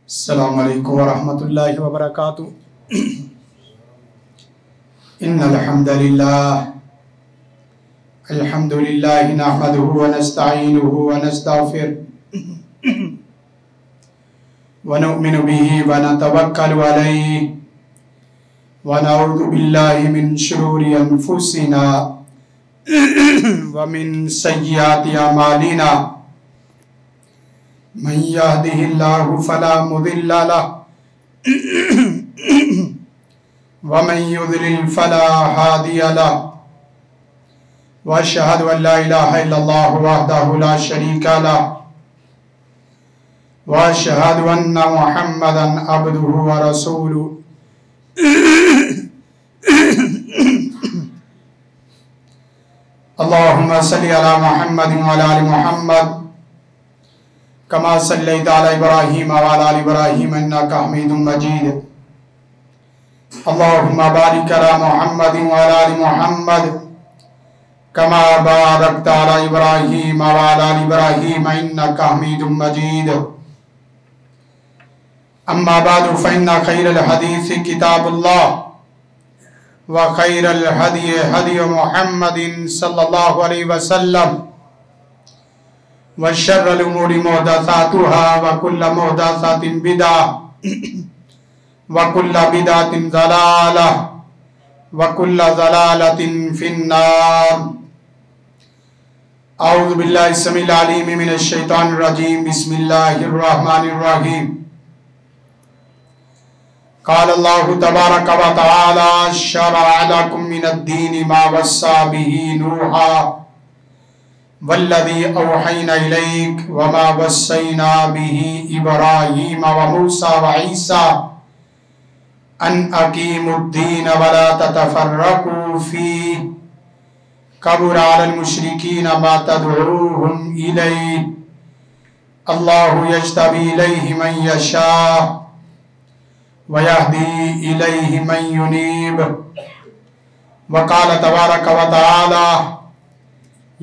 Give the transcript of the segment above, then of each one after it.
السلام علیکم ورحمۃ اللہ وبرکاتہ۔ ان الحمد للہ نحمده ونستعینه ونستغفره ونؤمن به ونتوکل علیہ ونعوذ باللہ من شرور انفسنا ومن سیئات اعمالنا من يهده الله فلا مضل له ومن يضلل فلا هادي له واشهد ان لا اله الا الله وحده لا شريك له واشهد ان محمدا عبده ورسوله اللهم صل على محمد وعلى ال محمد كما صليت على إبراهيم وعلى آل إبراهيم إنك حميد مجيد اللهم بارك على محمد وعلى آل محمد كما باركت على إبراهيم وعلى آل إبراهيم إنك حميد مجيد أما بعد فإن خير الحديث كتاب الله وخير الهدي هدي محمد صلى الله عليه وسلم وشر الأمور محدثاتها وكل محدثة بدعة وكل بدعة ضلالة وكل ضلالة في النار أعوذ بالله السميع العليم من الشيطان الرجيم بسم الله الرحمن الرحيم قال الله تبارك وتعالى شرع لكم من الدين ما وصى به نوحا والذي أوحينا إليك وما وصينا به إبراهيم وموسى وعيسى أن أقيموا الدين ولا تتفرقوا فيه كبر على المشركين ما تدعوهم إليه الله يجتبي إليه من يشاء ويهدي إليه من ينيب وقال تبارك وتعالى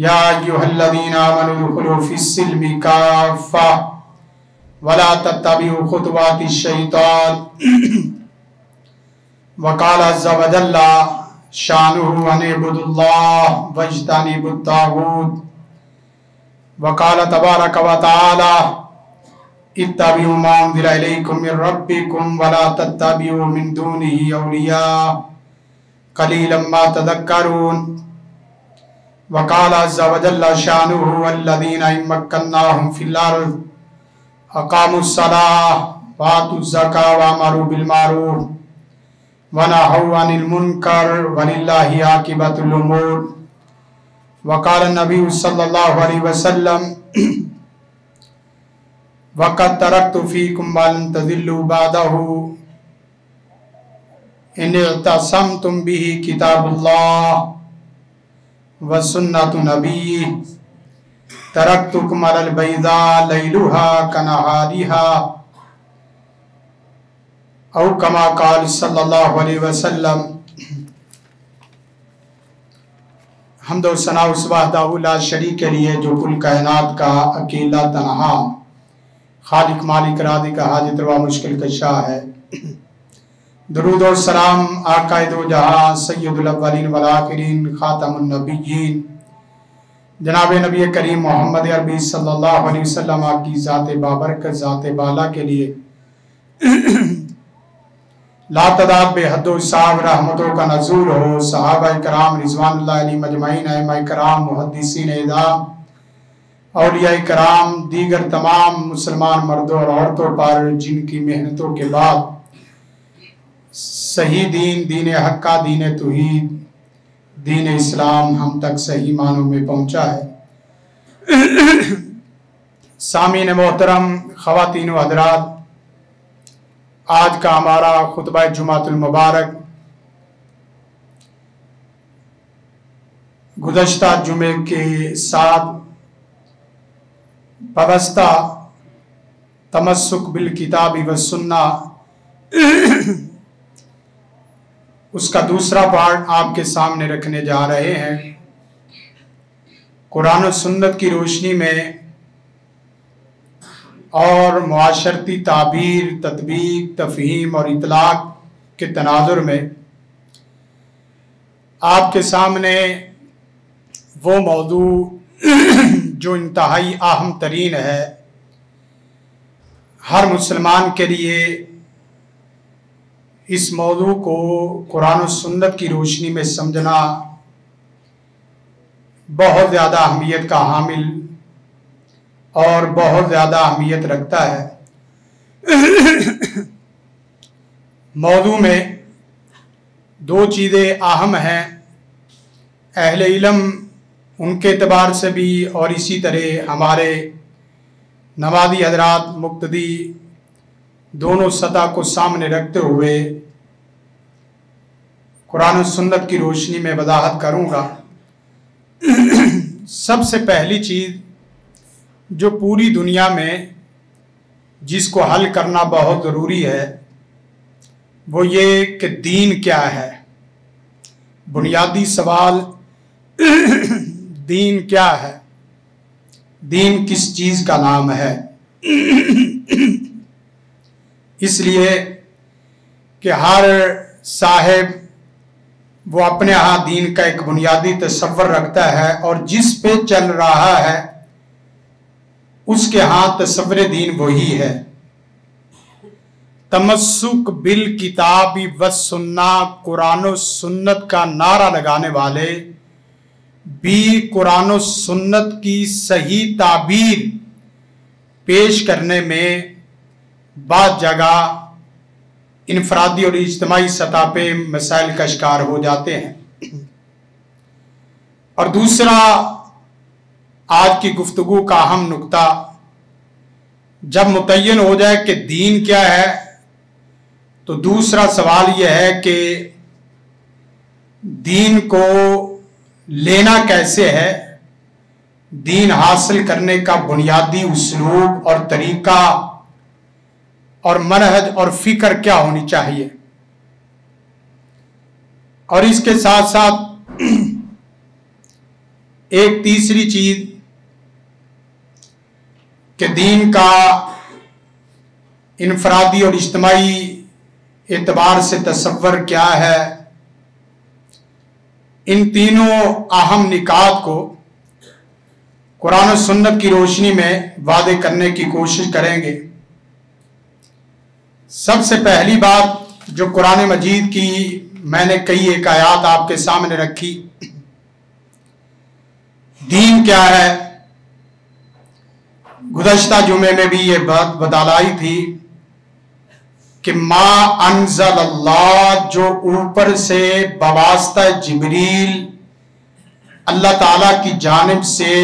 يا أيها الذين آمنوا ادخلوا في السلم كافة ولا تتبعوا خطوات الشيطان وقال عز وجل شانه أن اعبدوا الله واجتنبوا الطاغوت وقال تبارك وتعالى اتبعوا ما أنزل إليكم من ربكم ولا تتبعوا من دونه أولياء قليلا ما تذكرون وقال عز وجل شانه الذين إن مكناهم في الأرض أقاموا الصلاة وآتوا الزكاة وأمروا بالمعروف ونهوا عن المنكر ولله عاقبة الأمور وقال النبي صلى الله عليه وسلم وقد تركت فيكم ما لن تضلوا بعده إن اعتصمتم به كتاب الله وسنة نبيه تركتكم على البيضاء ليلها كنهارها او كما قال صلی اللہ علیہ وسلم۔ حمد و ثنا اس وحدہ لا شریک کے لیے جو کل کائنات کا اکیلا تنہا خالق مالک رازق حاجت روا مشکل کشا ہے۔ درود و سلام آقا دو جہاں سید الاولین والآخرین خاتم النبیین جناب نبی کریم محمد عربی صلی اللہ علیہ وسلم کی ذات بابرکت ذات بالا کے لیے لا تعداد بے حد و حساب رحمتوں کا نزول ہو۔ صحابہ کرام رضوان اللہ علیہ مجمعین، ائمہ کرام، محدثین اعظام، اولیاء کرام، دیگر تمام مسلمان مردوں اور عورتوں پر جن کی محنتوں کے بعد صحیح دین، دین حق کا، دین توحید، دین اسلام ہم تک صحیح معنوں میں پہنچا ہے۔ سامعین محترم، خواتین و حضرات، آج کا ہمارا خطبہ جمعۃ المبارک گزشتہ جمعے کے ساتھ وابستہ تمسک بالکتاب والسنہ اس کا دوسرا پارٹ آپ کے سامنے رکھنے جا رہے ہیں۔ قرآن و سنت کی روشنی میں اور معاشرتی تعبیر، تطبیق، تفہیم اور اطلاق کے تناظر میں آپ کے سامنے وہ موضوع جو انتہائی اہم ترین ہے، ہر مسلمان کے لیے اس موضوع کو قرآن و سنت کی روشنی میں سمجھنا بہت زیادہ اہمیت کا حامل اور بہت زیادہ اہمیت رکھتا ہے۔ موضوع میں دو چیزیں اہم ہیں، اہل علم ان کے اعتبار سے بھی اور اسی طرح ہمارے نمازی حضرات مقتدی دونوں سطح کو سامنے رکھتے ہوئے قرآن و سنت کی روشنی میں وضاحت کروں گا۔ سب سے پہلی چیز جو پوری دنیا میں جس کو حل کرنا بہت ضروری ہے وہ یہ کہ دین کیا ہے۔ بنیادی سوال دین کیا ہے، دین کس چیز کا نام ہے؟ اس لیے کہ ہر صاحب وہ اپنے ہاں دین کا ایک بنیادی تصور رکھتا ہے اور جس پہ چل رہا ہے اس کے ہاں تصور دین وہی ہے۔ تمسک بالکتاب والسنہ، قرآن و سنت کا نعرہ لگانے والے بھی قرآن و سنت کی صحیح تعبیر پیش کرنے میں بعض جگہ انفرادی اور اجتماعی سطح پہ مسائل کا شکار ہو جاتے ہیں۔ اور دوسرا آج کی گفتگو کا اہم نقطہ جب متعین ہو جائے کہ دین کیا ہے تو دوسرا سوال یہ ہے کہ دین کو لینا کیسے ہے، دین حاصل کرنے کا بنیادی اسلوب اور طریقہ اور منہج اور فکر کیا ہونی چاہیے، اور اس کے ساتھ ساتھ ایک تیسری چیز کہ دین کا انفرادی اور اجتماعی اعتبار سے تصور کیا ہے۔ ان تینوں اہم نکات کو قرآن و سنت کی روشنی میں واضح کرنے کی کوشش کریں گے۔ سب سے پہلی بات جو قرآن مجید کی میں نے کئی ایک آیات آپ کے سامنے رکھی، دین کیا ہے۔ گزشتہ جمعے میں بھی یہ بات بتائی تھی کہ ما انزل اللہ، جو اوپر سے بواسطہ جبریل اللہ تعالیٰ کی جانب سے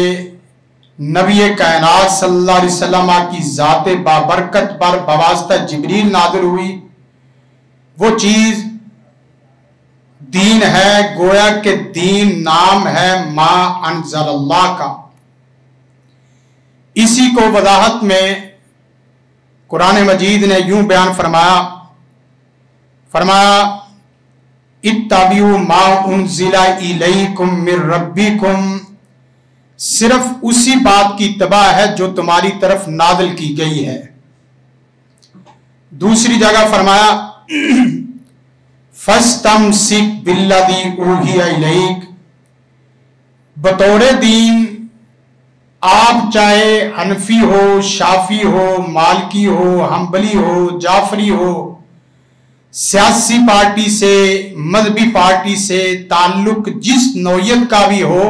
نبی کائنات صلی اللہ علیہ وسلم کی ذات بابرکت پر بواسطہ جبریل نازل ہوئی، وہ چیز دین ہے۔ گویا کہ دین نام ہے ما انزل اللہ کا۔ اسی کو وضاحت میں قرآن مجید نے یوں بیان فرمایا اتبعوا ما انزل الیکم من ربکم، صرف اسی بات کی اتباع ہے جو تمہاری طرف نازل کی گئی ہے۔ دوسری جگہ فرمایا فاستمسک بالذی اوحی الیک، بطور دین آپ چاہے حنفی ہو، شافی ہو، مالکی ہو، حنبلی ہو، جعفری ہو، سیاسی پارٹی سے، مذہبی پارٹی سے تعلق جس نوعیت کا بھی ہو،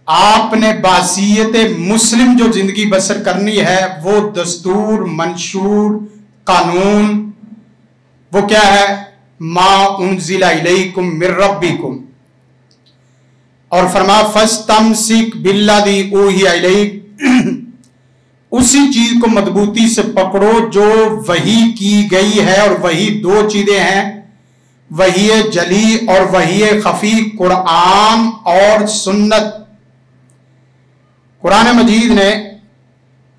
آپ نے بحیثیت مسلم جو زندگی بسر کرنی ہے وہ دستور، منشور، قانون وہ کیا ہے؟ ما انزل الیکم من ربکم۔ اور فرما فاستمسک بالذی اوحی الیک، اسی چیز کو مضبوطی سے پکڑو جو وحی کی گئی ہے، اور وہی دو چیزیں ہیں، وحی جلی اور وحی خفی، قرآن اور سنت۔ قرآن مجید نے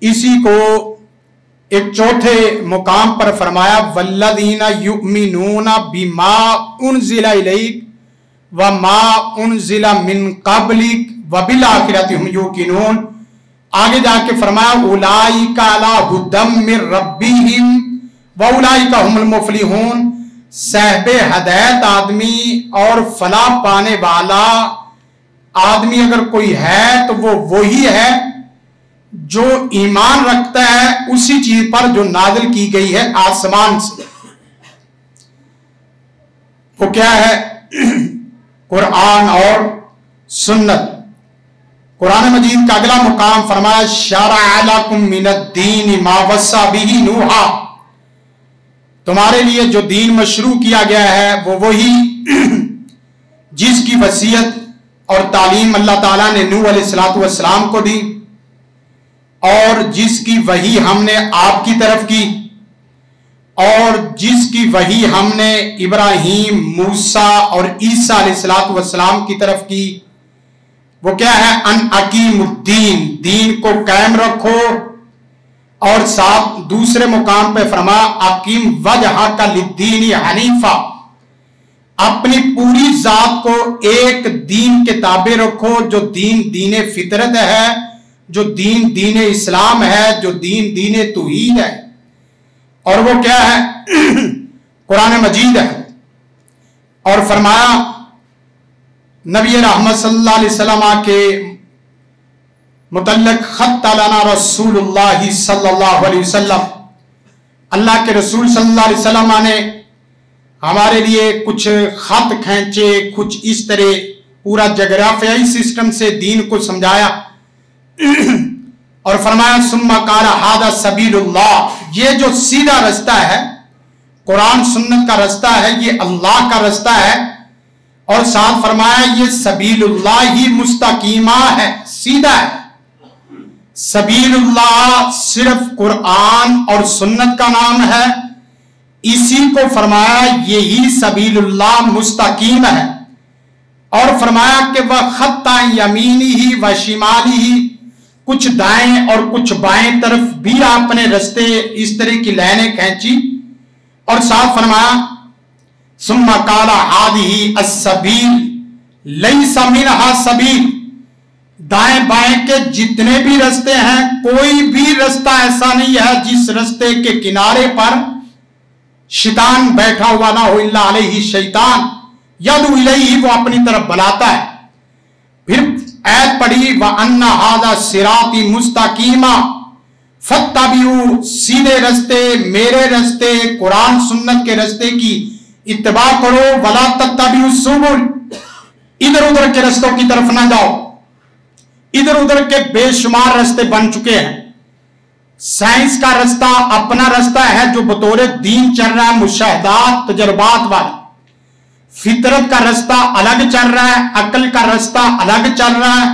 اسی کو ایک چوتھے مقام پر فرمایا والذین یؤمنون بما انزل الیک وما انزل من قبلک وبالآخرۃ ھم یوقنون، आगे जाके फरमाया उलाइका अला हुदम मिर रब्बिहिम व उलाइका हुमुल मुफलिहून, साहिबे हदायत आदमी और फलाह पाने वाला आदमी अगर कोई है तो वो वही है जो ईमान रखता है उसी चीज पर जो नाजिल की गई है आसमान से। वो क्या है? कुरान और सुन्नत। कुरान मजीद का अगला मुकाम फरमाया शरअ लकुम मिनद्दीन मा वस्सा बिही नूहा, तुम्हारे लिए जो दीन मशरू किया गया है वो वही जिसकी वसीयत और तालीम अल्लाह ताला ने नूह अलैहिस्सलातु वस्सलाम को दी और जिसकी वही हमने आपकी तरफ की और जिसकी वही हमने इब्राहीम, मूसा और ईसा अलैहिस्सलातु वस्सलाम की तरफ की। वो क्या है? अन अकीमुद्दीन, दीन को कायम रखो। और साथ दूसरे मुकाम पे फरमा अकीम वजह का लिद्दीन हनीफा, अपनी पूरी जात को एक दीन के ताबे रखो जो दीन दीन फितरत है, जो दीन दीन इस्लाम है, जो दीन दीन तौहीद है। और वो क्या है? कुरान मजीद है। और फरमाया नबी रहमत सल्लल्लाहु अलैहि वसल्लम के मुतल्लिक खत्त लना रसूलुल्लाह सल्लल्लाहु अलैहि वसल्लम, अल्लाह के रसूल सल्लल्लाहु अलैहि वसल्लम ने हमारे लिए कुछ खत खींचे, कुछ इस तरह पूरा जोग्राफियाई सिस्टम से दीन को समझाया। और फरमाया सुम्मा काला हादा सबीलुल्लाह, ये जो सीधा रास्ता है, कुरान सुन्नत का रास्ता है, ये अल्लाह का रास्ता है। और साथ फरमाया ये सबीलुल्लाह ही मुस्तकीमा है, सीधा है। सबीलुल्लाह सिर्फ कुरान और सुन्नत का नाम है, इसी को फरमाया यही सबीलुल्लाह मुस्तकीम है। और फरमाया कि वह खत्ता यमीनी ही व शिमाली ही, कुछ दाएं और कुछ बाएं तरफ भी आपने रास्ते इस तरह की लाइनें खींची। और साथ फरमाया सुम्मा काला हादिही अस्सबील लैसा मिनहा सबील, दाएं बाएं के जितने भी रास्ते हैं कोई भी रास्ता ऐसा नहीं है जिस रास्ते के किनारे पर शैतान बैठा हुआ ना हो, इल्ला अलैहि शैतान यदु इलैहि, वो अपनी तरफ बुलाता है। फिर ऐत पढ़ी व अन्ना हादा सिराती मुस्तकीमा फत्तबिऊ, सीधे रास्ते मेरे रास्ते कुरान सुन्नत के रास्ते की इत्तिबा करो, वला तत्तबिऊ सुबुल, इधर उधर के रास्तों की तरफ ना जाओ। इधर उधर के बेशुमार रास्ते बन चुके हैं। साइंस का रास्ता अपना रास्ता है जो बतौर दीन चल रहा है, मुशाहदात तजर्बात वाला। फितरत का रास्ता अलग चल रहा है, अकल का रास्ता अलग चल रहा है,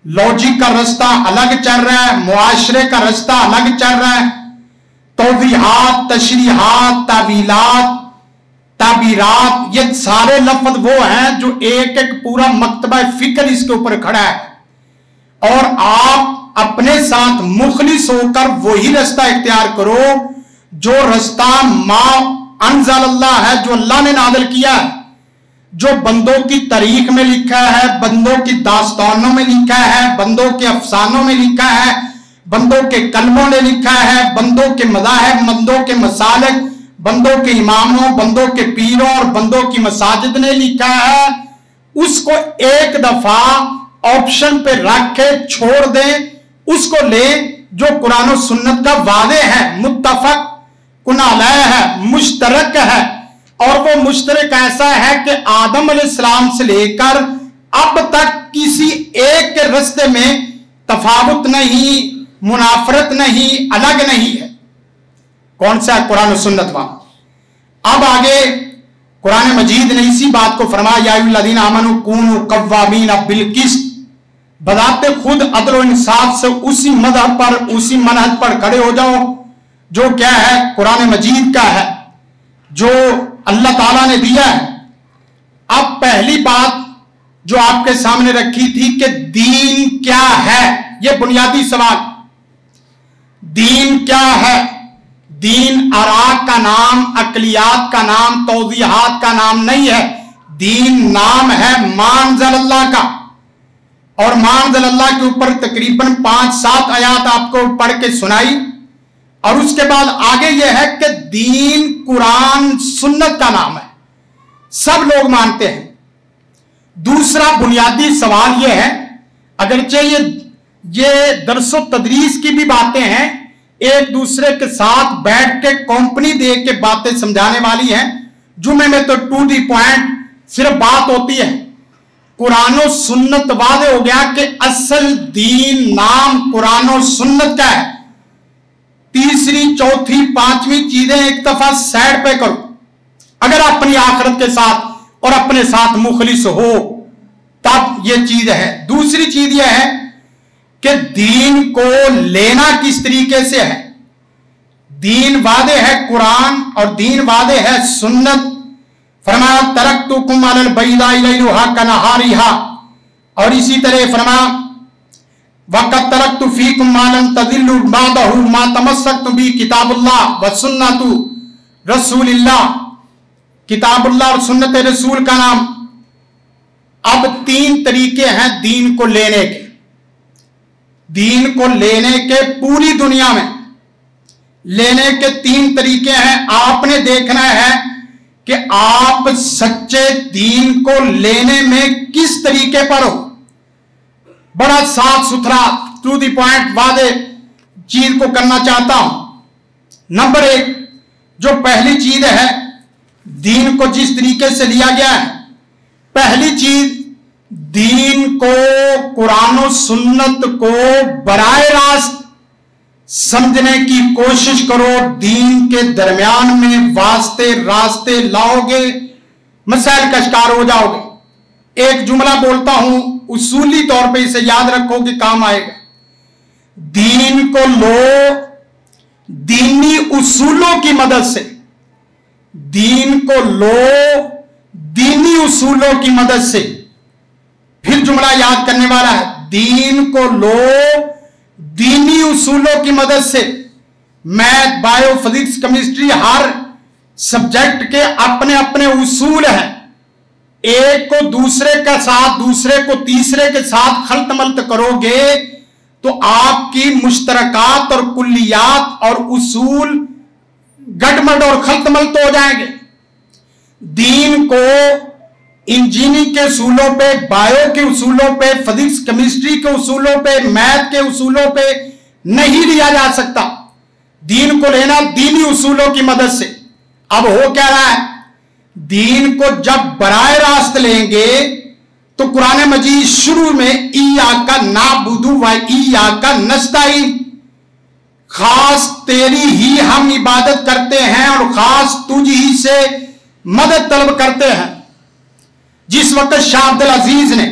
लॉजिक का रास्ता अलग चल रहा है, मुआशरे का रास्ता अलग चल रहा है। तौज़ीहात, तशरीहात, तावीलात, ताबीरात, ये सारे लफ्ज वो हैं जो एक एक पूरा मकतबा फिक्र इसके ऊपर खड़ा है। और आप अपने साथ मुखलिस होकर वही रास्ता इख्तियार करो जो रास्ता मा अनज़लल्लाह है, जो अल्लाह ने नाज़िल किया है, जो बंदों की तारीख में लिखा है, बंदों की दास्तानों में लिखा है, बंदों के अफसानों में लिखा है, बंदों के कलमों ने लिखा है, बंदों के मज़ाहिब, बंदों के मसालिक, बंदों के इमामों, बंदों के पीरों और बंदों की मसाजिद ने लिखा है। उसको एक दफा ऑप्शन पे रख के छोड़ दें, उसको ले जो कुरान और सुन्नत का वादे है, मुत्तफक कुनालय है, मुश्तरक है। और वो मुश्तरक ऐसा है कि आदम अलैहिस्सलाम से लेकर अब तक किसी एक के रास्ते में तफावुत नहीं, मुनाफरत नहीं, अलग नहीं है। कौन सा है? कुरान और सुन्नत वाला। अब आगे कुरान मजीद ने इसी बात को फरमाया या अय्युहल्लज़ीना आमनू कूनू कव्वामीना बिल किस्त, बताते खुद अदल और इंसाफ से उसी मज़हब पर, उसी मनहज पर खड़े हो जाओ जो क्या है? कुरान मजीद का है, जो अल्लाह ताला ने दिया है। अब पहली बात जो आपके सामने रखी थी कि दीन क्या है, यह बुनियादी सवाल। दीन क्या है? दीन अराक का नाम, अकलियात का नाम, तौज़ीहात का नाम नहीं है। दीन नाम है मा अनज़लल्लाह का, और मानज़ल अल्लाह के ऊपर तकरीबन 5-7 आयत आपको पढ़ के सुनाई। और उसके बाद आगे यह है कि दीन कुरान सुन्नत का नाम है, सब लोग मानते हैं। दूसरा बुनियादी सवाल यह है, अगरचे ये दरसो तदरीस की भी बातें हैं, एक दूसरे के साथ बैठ के कंपनी दे के बातें समझाने वाली हैं। जुमे में तो टू दी पॉइंट सिर्फ बात होती है। कुरानो सुन्नत वादे हो गया कि असल दीन नाम कुरानो सुन्नत का है। तीसरी, चौथी, पांचवी चीजें एक दफा साइड पे करो। अगर अपनी आखिरत के साथ और अपने साथ मुखलिस हो तब यह चीज है। दूसरी चीज यह है कि दीन को लेना किस तरीके से है। दीन वादे है कुरान और दीन वादे है सुन्नत। फरमाया तरक्तुकुम अलल बैदाइ लैलुहा कनहारिहा, और इसी तरह फरमाया वक़द तरक्तु फीकुम मा लन तज़िल्लु बअदहु मा तमस्सक्तु बि किताबुल्लाह व सुन्नतु रसूलिल्लाह। किताबुल्लाह और सुन्नत रसूल का नाम। अब 3 तरीके हैं दीन को लेने के। दीन को लेने के पूरी दुनिया में लेने के 3 तरीके हैं। आपने देखना है कि आप सच्चे दीन को लेने में किस तरीके पर हो। बड़ा साफ सुथरा टू दी पॉइंट वादे चीज को करना चाहता हूं। नंबर 1, जो पहली चीज है दीन को जिस तरीके से लिया गया है, पहली चीज दीन को कुरान और सुन्नत को बराए रास्त समझने की कोशिश करो। दीन के दरमियान में वास्ते रास्ते लाओगे, मसाइल का शिकार हो जाओगे। एक जुमला बोलता हूं, उसूली तौर पे इसे याद रखोगे, काम आएगा। दीन को लो दीनी उसूलों की मदद से। दीन को लो दीनी उसूलों की मदद से। फिर जुमला याद करने वाला है, दीन को लो दीनी उसूलों की मदद से। मैथ, बायो, फिजिक्स, केमिस्ट्री, हर सब्जेक्ट के अपने अपने उसूल हैं। एक को दूसरे के साथ, दूसरे को तीसरे के साथ खल्त मल्त करोगे तो आपकी मुश्तरकात और कुल्लियात और उसूल गड़बड़ और खल्त मल्त हो जाएंगे। दीन को इंजीनियरिंग के उसूलों पे, बायो के उसूलों पे, फिजिक्स केमिस्ट्री के उसूलों पे, मैथ के उसूलों पे नहीं लिया जा सकता। दीन को लेना दीनी उसूलों की मदद से। अब हो क्या रहा है, दीन को जब बराए रास्त लेंगे तो कुरान मजीद शुरू में इय्याका नाबुदु व इय्याका नस्तईन, खास तेरी ही हम इबादत करते हैं और खास तुझ ही से मदद तलब करते हैं। जिस वक्त शाह अब्दुल अजीज ने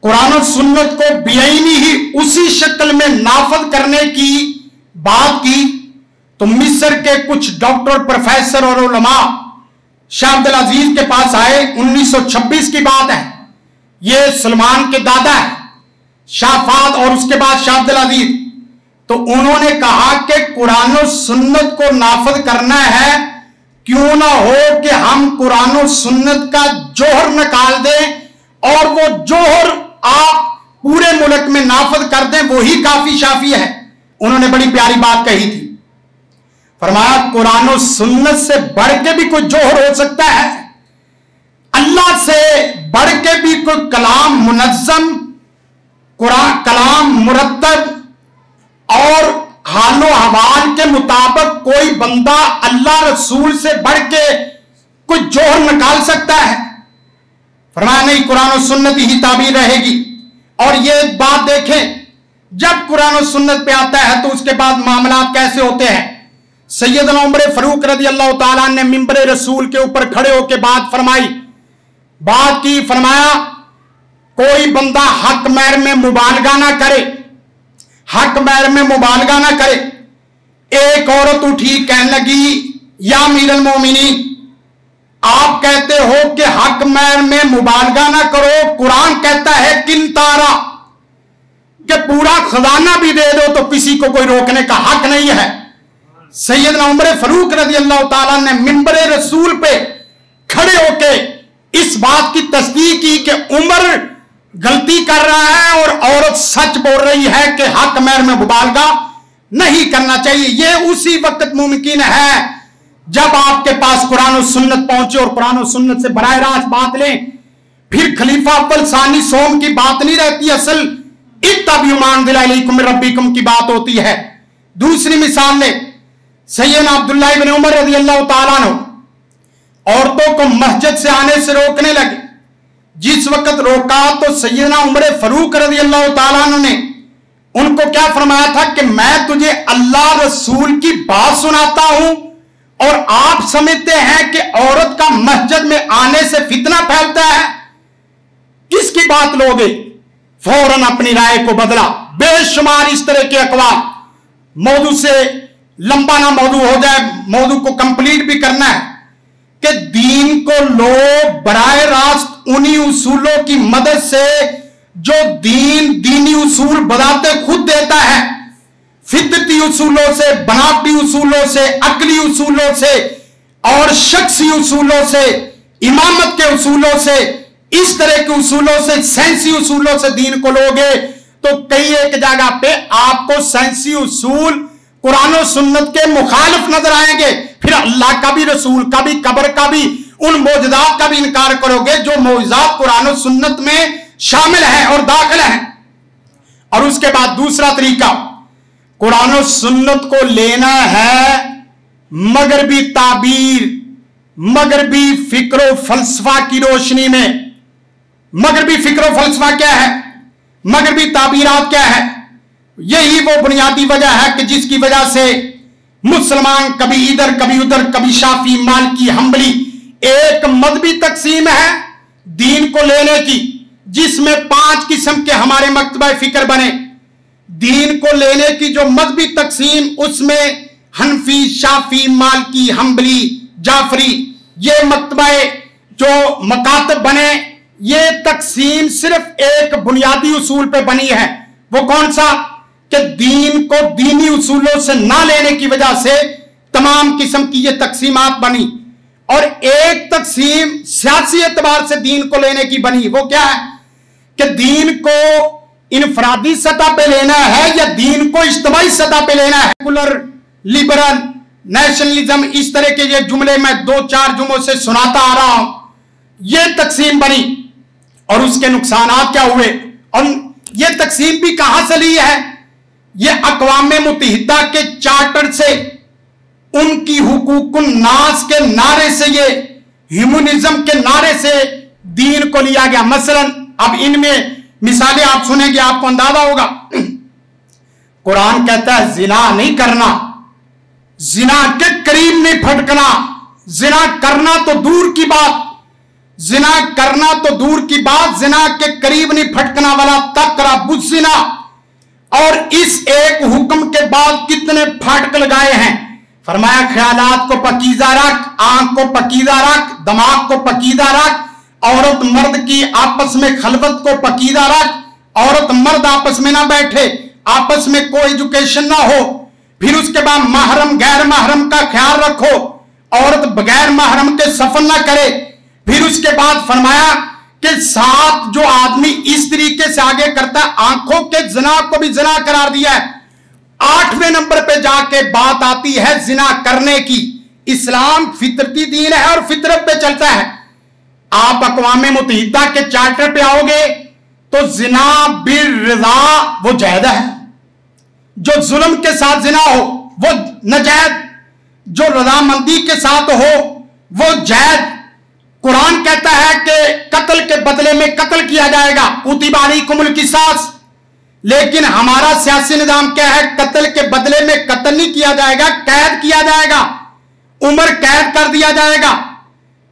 कुरान और सुन्नत को बेआईनी ही उसी शक्ल में नाफज करने की बात की तो मिस्र के कुछ डॉक्टर, प्रोफेसर और उलमा शाह अब्दुल अजीज के पास आए। 1926 की बात है। ये सलमान के दादा है शाह फाद और उसके बाद शाह अब्दुल अजीज। तो उन्होंने कहा कि कुरान और सुन्नत को नाफज करना है, क्यों ना हो कि हम कुरान और सुन्नत का जोहर निकाल दें और वो जोहर आप पूरे मुल्क में नाफज कर दें, वही काफी शाफी है। उन्होंने बड़ी प्यारी बात कही थी। फरमाया कुरान और सुन्नत से बढ़ के भी कोई जोहर हो सकता है, अल्लाह से बढ़ के भी कोई कलाम मुनज्जम, कुरान कलाम मुरत्तब और हालो हवाल के मुताबिक कोई बंदा अल्लाह रसूल से बढ़ के कोई जोहर निकाल सकता है। फरमाया नहीं, कुरान और सुन्नत ही ताबीर रहेगी। और ये बात देखें, जब कुरान और सुन्नत पे आता है तो उसके बाद मामला कैसे होते हैं। सैयदना उमर फारूक रज़ी अल्लाह ताला ने मिंबर रसूल के ऊपर खड़े होकर बात की। फरमाया कोई बंदा हक मैर में मुबालगा ना करे, हक मैर में मुबालगा ना करे। एक औरत उठी, कहने लगी या अमीरुल मोमिनीन, आप कहते हो कि हक मैर में मुबालगा ना करो, कुरान कहता है किंतारा कि पूरा खजाना भी दे दो तो किसी को कोई रोकने का हक नहीं है। सैयदना उमर फारूक रज़ी अल्लाह ताला ने मिंबर रसूल पे खड़े होके इस बात की तस्दीक की कि उमर गलती कर रहा है और औरत सच बोल रही है कि हक महर में मुबालगा नहीं करना चाहिए। ये उसी वक्त मुमकिन है जब आपके पास कुरान और सुन्नत पहुंचे और कुरान और सुन्नत से बराह रास्त बात लें। फिर खलीफा अव्वल सानी सोम की बात नहीं रहती, असल इत्तबियुमान दिलाइकुम रब्बिकुम की बात होती है। दूसरी मिसाल ले, सैयदना अब्दुल्लाह इब्न उमर रज़ियल्लाहु ताला अन्हु औरतों को मस्जिद से आने से रोकने लगे। जिस वक्त रोका तो सैयदना उमर फारूक रज़ियल्लाहु ताला अन्हु ने उनको क्या फरमाया था कि मैं तुझे अल्लाह रसूल की बात सुनाता हूं और आप समझते हैं कि औरत का मस्जिद में आने से फितना फैलता है, किसकी बात लोगे? फौरन अपनी राय को बदला। बेशुमार इस तरह के अकवाल, मौजू से लंबा ना मौजू हो जाए, मौजू को कंप्लीट भी करना है कि दीन को लोग बराह रास्त उन्हीं उसूलों की मदद से जो दीनी उसूल बताते खुद देता है, फितरती उसूलों से, बनावटी उसूलों से, अकली उसूलों से और शख्सी उसूलों से, इमामत के उसूलों से, इस तरह के उसूलों से, साइंसी उसूलों से दीन को लोगे तो कई एक जगह पे आपको साइंसी उसूल कुरान और सुन्नत के मुखालिफ नजर आएंगे। फिर अल्लाह का भी, रसूल का भी, कब्र का भी, उन मौजूदात का भी इनकार करोगे जो मौजूदात कुरान और सुन्नत में शामिल है और दाखिल है। और उसके बाद दूसरा तरीका, कुरान और सुन्नत को लेना है मगरबी ताबीर, मगरबी फिक्र फलसफा की रोशनी में। मगरबी फिक्र फलसफा क्या है, मगरबी ताबीरात क्या है? यही वो बुनियादी वजह है कि जिसकी वजह से मुसलमान कभी इधर कभी उधर, कभी शाफी, मालिकी, हम्बली, एक मजहबी तकसीम है दीन को लेने की जिसमें 5 किस्म के हमारे मकतबा फिक्र बने। दीन को लेने की जो मजहबी तकसीम, उसमें हनफी, शाफी, मालिकी, हम्बली, जाफरी, ये मकतबा जो मकातब बने, ये तकसीम सिर्फ एक बुनियादी उसूल पे बनी है। वो कौन सा? कि दीन को दीनी उसूलों से ना लेने की वजह से तमाम किस्म की ये तकसीमात बनी। और एक तकसीम सियासी एतबार से दीन को लेने की बनी, वो क्या है कि दीन को इनफरादी सतह पे लेना है या दीन को इज्तिमाई सतह पे लेना है। सेकुलर, लिबरल, नेशनलिज्म, इस तरह के ये जुमले मैं 2-4 जुमलों से सुनाता आ रहा हूं। ये तकसीम बनी और उसके नुकसानात क्या हुए? और ये तकसीम भी कहां से ली है? ये अक़वाम मुत्तहिदा के चार्टर से, उनकी हुकूकुन नास के नारे से, ये ह्यूमनिज्म के नारे से दीन को लिया गया। मसलन अब इनमें मिसालें आप सुनेंगे आपको अंदाजा होगा। कुरान कहता है जिना नहीं करना, जिना के करीब नहीं फटकना, जिना करना तो दूर की बात, जिना करना तो दूर की बात, जिना के करीब नहीं फटकना वाला तक़रबुज़ ज़िना। और इस एक हुक्म के बाद कितने फाटक लगाए हैं। फरमाया ख्यालात को पकीज़ा रख, आंख को पकीज़ा रख, दिमाग को पकीज़ा रख, औरत मर्द की आपस में खलवत को पकीज़ा रख, औरत मर्द आपस में ना बैठे, आपस में कोई एजुकेशन ना हो। फिर उसके बाद महरम गैर महरम का ख्याल रखो, औरत बगैर महरम के सफर ना करे। फिर उसके बाद फरमाया कि साथ जो आदमी इस तरीके से आगे करता है, आंखों के जिना को भी जिना करार दिया है। 8वें नंबर पे जाके बात आती है जिना करने की। इस्लाम फितरती दीन है और फितरत पे चलता है। आप अक़वाम मुत्तहिदा के चार्टर पे आओगे तो जिना बिर्रिज़ा वो जायज़ है, जो जुल्म के साथ जिना हो वो नाजायज, जो रज़ामंदी के साथ हो वो जायज। कुरान कहता है कि कत्ल के बदले में कत्ल किया जाएगा, कुतिबा अलैकुमुल क़िसास। लेकिन हमारा सियासी निजाम क्या है? कत्ल के बदले में कत्ल नहीं किया जाएगा, कैद किया जाएगा, उम्र कैद कर दिया जाएगा।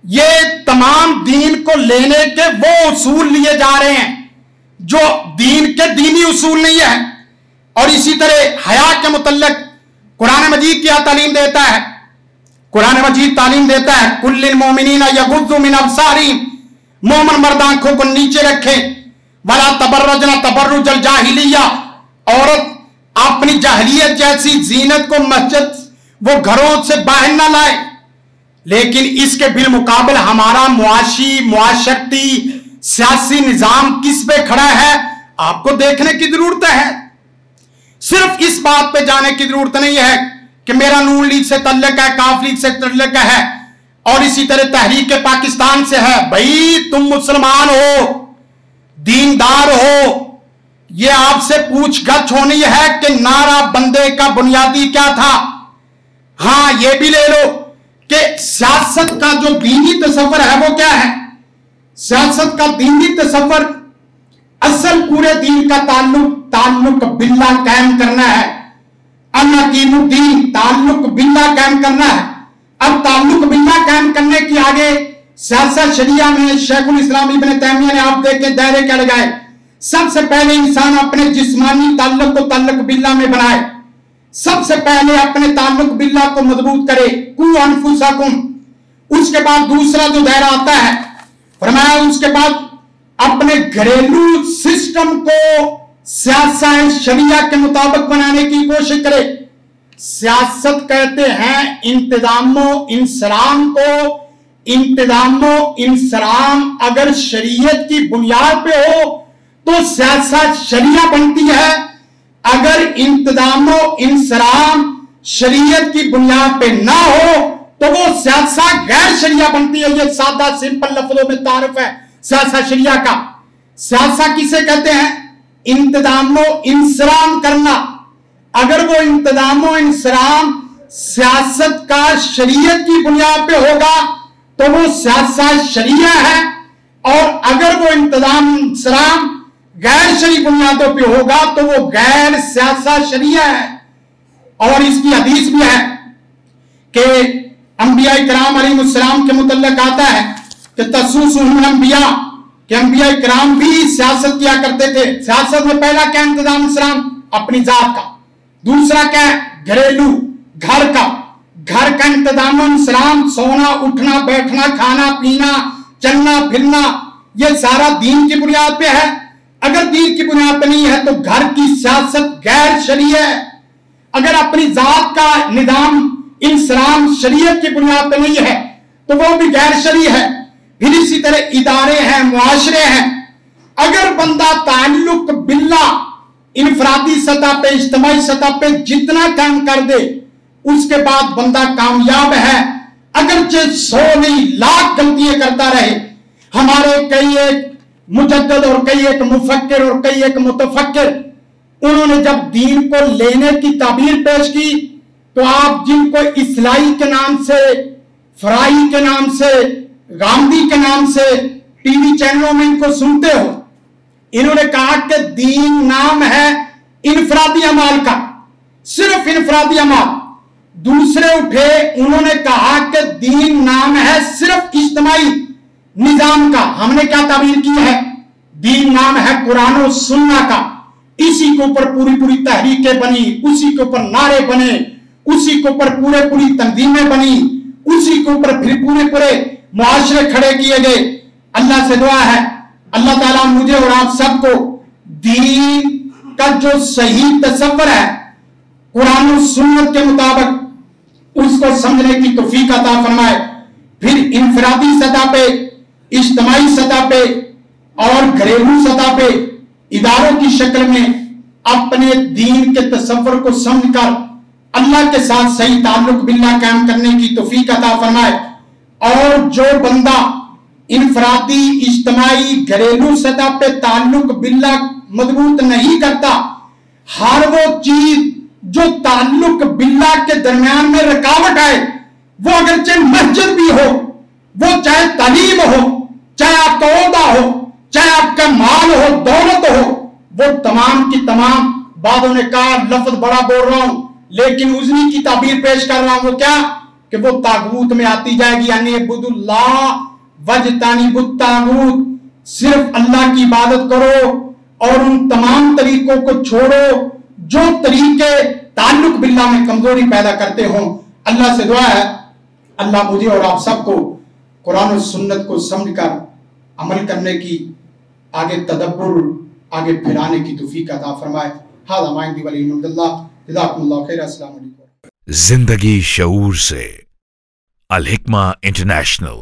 ये तमाम दीन को लेने के वो उसूल लिए जा रहे हैं जो दीन के दीनी उसूल नहीं है। और इसी तरह हया के मुतल्लिक कुरान मजीद क्या तालीम देता है? कुरान मजीद तालीम देता है कुल्लिल मोमिनीना यगुद्दू मिन अब्सारिहिम, मोमिन मर्द आंखों को नीचे रखें, वला तबर्रजना तबर्रुजल जाहिलिया, औरत अपनी जाहिलियत जैसी जीनत को मस्जिद वो घरों से बाहर ना लाए। लेकिन इसके बिल मुकाबल हमारा मुआशी, मुआशरती, سیاسی نظام کس پہ کھڑا ہے آپ کو دیکھنے کی ضرورت ہے. صرف اس بات پہ جانے کی ضرورت نہیں ہے کہ میرا نون لیگ سے تعلق ہے, کاف لیگ سے تعلق ہے اور اسی طرح تحریک پاکستان سے ہے. بھائی تم مسلمان ہو, دیندار ہو, یہ آپ سے پوچھ گچھ ہونی ہے کہ نعرہ بندے کا بنیادی کیا تھا. ہاں یہ بھی لے لو کہ سیاست کا جو دینی تصور ہے وہ کیا ہے. سیاست کا دینی تصور اصل پورے دین کا تعلق باللہ قائم کرنا ہے. الحکیم الدین, تعلق باللہ قائم کرنا ہے. اب تعلق باللہ قائم کرنے کی آگے سیاست شریعہ میں شیخ الاسلام ابن تیمیہ نے آپ دیکھیں دائرے کیا لگائے. سب سے پہلے انسان اپنے جسمانی تعلق کو تعلق باللہ میں بنائے. سب سے پہلے اپنے تعلق باللہ کو مضبوط کرے. قوا انفسکم. اس کے بعد دوسرا جو دائرہ آتا ہے فرمایا اس کے بعد اپنے گھریلو سسٹم کو سیاست شریعہ کے مطابق بنانے کی کوشش کرے. سیاست کہتے ہیں انتظام و انصرام کو. انتظام و انصرام اگر شریعت کی بنیاد پہ ہو تو سیاست شریعہ بنتی ہے. اگر انتظام و انصرام شریعت کی بنیاد پہ نہ ہو تو وہ سیاست غیر شریعہ بنتی ہے. یہ سادہ سمپل لفظوں میں تعارف ہے سیاست شریعہ کا. سیاست کسے کہتے ہیں؟ انتظام و انصرام کرنا. اگر وہ انتظام و انصرام سیاست کا شریعت کی بنیاد پہ ہوگا تو وہ سیاست شریعہ ہے, اور اگر وہ انتظام انصرام غیر شرعی بنیادوں پہ ہوگا تو وہ غیر سیاست شریعہ ہے. اور اس کی حدیث بھی ہے کہ انبیاء کرام علیہ السلام کے متعلق آتا ہے کہ تسوسهم الانبیاء, کہ انبیاء کرام بھی سیاست کیا کرتے تھے. سیاست میں پہلا کیا انتظام انصرام اپنی ذات کا. دوسرا کیا ہے گھریلو گھر کا. گھر کا انتظام انصرام, سونا اٹھنا بیٹھنا کھانا پینا چلنا پھرنا, یہ سارا دین کی بنیاد پہ ہے. اگر دین کی بنیاد پہ نہیں ہے تو گھر کی سیاست غیر شرعی ہے. اگر اپنی ذات کا نظام انصرام شریعت کی بنیاد پہ نہیں ہے تو وہ بھی غیر شرعی ہے. پھر اسی طرح ادارے ہیں, معاشرے ہیں. اگر بندہ تعلق باللہ انفرادی سطح پہ اجتماعی سطح پہ جتنا کام کر دے اس کے بعد بندہ کامیاب ہے. اگرچہ 100 نہیں لاکھ غلطیاں کرتا رہے. ہمارے کئی ایک مجدد اور کئی ایک مفکر اور کئی ایک متفکر, انہوں نے جب دین کو لینے کی تعبیر پیش کی تو آپ جن کو اصلاحی کے نام سے, فرائی کے نام سے, غامدی کے نام سے ٹی وی چینلوں میں ان کو سنتے ہو, انہوں نے کہا کہ دین نام ہے انفرادی اعمال کا, صرف انفرادی اعمال. دوسرے اٹھے انہوں نے کہا کہ دین نام ہے صرف اجتماعی نظام کا. ہم نے کیا تعبیر کی ہے؟ دین نام ہے قرآن و سنت کا. اسی کے اوپر پوری تحریکیں بنی, اسی کے اوپر نعرے بنے, اسی کے اوپر پوری تنظیمیں بنی, اسی کے اوپر پھر پورے معاشرے کھڑے کیے گئے. اللہ سے دعا ہے اللہ تعالیٰ مجھے اور آپ سب کو دین کا جو صحیح تصور ہے قرآن و سنت کے مطابق اس کو سمجھنے کی توفیق عطا فرمائے. پھر انفرادی سطح پہ, اجتماعی سطح پہ اور گھریلو سطح پہ اداروں کی شکل میں اپنے دین کے تصور کو سمجھ کر اللہ کے ساتھ صحیح تعلق باللہ قائم کرنے کی توفیق عطا فرمائے. اور جو بندہ انفرادی اجتماعی گھریلو سطح پہ تعلق باللہ مضبوط نہیں کرتا, ہر وہ چیز جو تعلق باللہ کے درمیان میں رکاوٹ آئے, وہ اگرچہ مسجد بھی ہو, وہ چاہے تعلیم ہو, چاہے آپ کا عہدہ ہو, چاہے آپ کا مال ہو, دولت ہو, وہ تمام کی تمام. بعضوں نے کہا لفظ بڑا بول رہا ہوں لیکن اذنی کی تعبیر پیش کر رہا ہوں, وہ کیا کہ وہ طاغوت میں آتی جائے گی. یعنی عبد اللہ وجتنبوا الطاغوت, صرف اللہ کی عبادت کرو اور ان تمام طریقوں کو چھوڑو جو طریقے تعلق باللہ میں کمزوری پیدا کرتے ہوں. اللہ سے دعا ہے اللہ مجھے اور آپ سب کو قرآن و سنت کو سمجھ کر عمل کرنے کی, آگے تدبر, آگے پھیلانے کی توفیق عطا فرمائے. ھذا ما عندی ولی الحمد للہ. جزاکم اللہ خیر. السلام علیکم. زندگی شعور سے الحکمہ انٹرنیشنل.